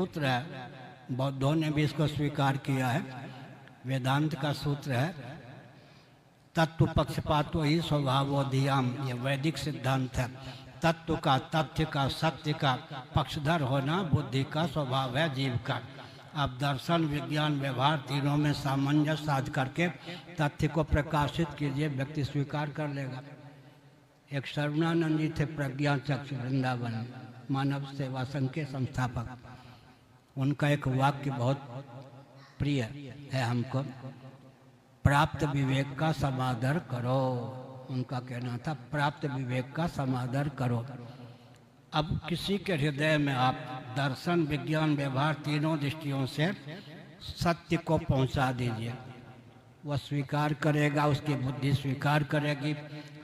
सूत्र है, बौद्धों ने भी इसको स्वीकार किया है। वेदांत का सूत्र है तत्व पक्षपातो ही स्वभावोधियाम, ये वैदिक सिद्धांत है। तत्व का, तथ्य का, सत्य का पक्षधर होना बुद्धि का स्वभाव है, जीव का। अब दर्शन, विज्ञान, व्यवहार तीनों में सामंजस्य साध करके तथ्य को प्रकाशित कीजिए, व्यक्ति स्वीकार कर लेगा। एक शरणानंद जी थे, प्रज्ञा चक्षु, वृंदावन मानव सेवा संघ के संस्थापक। उनका एक वाक्य बहुत प्रिय है हमको, प्राप्त विवेक का समादर करो। उनका कहना था प्राप्त विवेक का समादर करो। अब किसी के हृदय में आप दर्शन, विज्ञान, व्यवहार तीनों दृष्टियों से सत्य को पहुंचा दीजिए, वह स्वीकार करेगा, उसकी बुद्धि स्वीकार करेगी।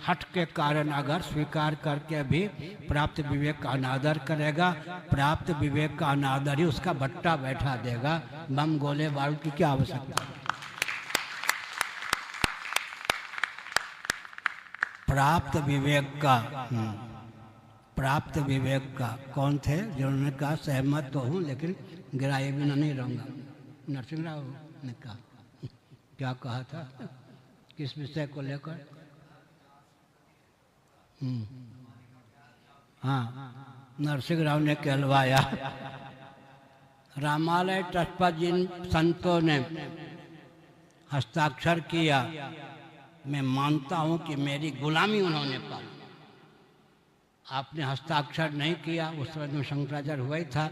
हठ के कारण अगर स्वीकार करके भी प्राप्त विवेक का अनादर करेगा, प्राप्त विवेक का अनादर ही उसका भट्टा बैठा देगा। बम गोले बारूद की क्या आवश्यकता। प्राप्त विवेक का कौन थे जिन्होंने कहा सहमत तो हूँ लेकिन गिराए बिना नहीं रहूँगा। नरसिंह राव ने कहा, क्या कहा था, किस विषय को लेकर? हाँ, नरसिंह राव ने कहलवाया, रामालय तट पर जिन संतों ने हस्ताक्षर किया, मैं मानता हूं कि मेरी गुलामी उन्होंने पाई। आपने हस्ताक्षर नहीं किया, उस समय में शंकराचार्य हुआ ही था।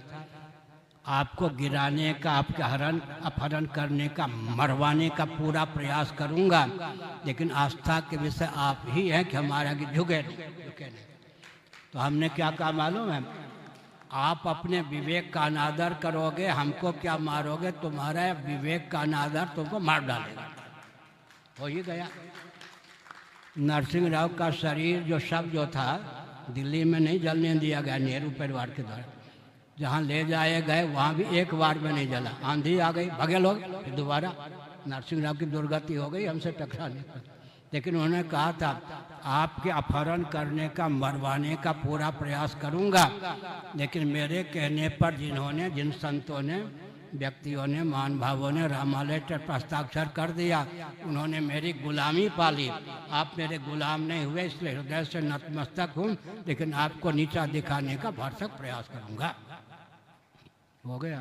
आपको गिराने का, आपके अपहरण करने का, मरवाने का पूरा प्रयास करूंगा, लेकिन आस्था के विषय आप ही हैं कि हमारे आगे झुके नहीं। तो हमने क्या कहा मालूम है, आप अपने विवेक का अनादर करोगे, हमको क्या मारोगे, तुम्हारा विवेक का अनादर तुमको मार डालेगा। हो ही गया। नरसिंह राव का शरीर जो शव जो था दिल्ली में नहीं जलने दिया गया नेहरू परिवार के द्वारा। जहाँ ले जाए गए वहाँ भी एक बार में नहीं जला। आंधी आ गई, भगे लोग, फिर दोबारा नरसिंह राव की दुर्गति हो गई हमसे टकराने पर। लेकिन उन्होंने कहा था आपके अपहरण करने का, मरवाने का पूरा प्रयास करूंगा, लेकिन मेरे कहने पर जिन संतों ने, व्यक्तियों ने, महान भावों ने रामालय पर हस्ताक्षर कर दिया, उन्होंने मेरी गुलामी पाली। आप मेरे गुलाम नहीं हुए, इसलिए हृदय से नतमस्तक हूँ, लेकिन आपको नीचा दिखाने का भरसक प्रयास करूंगा। हो गया।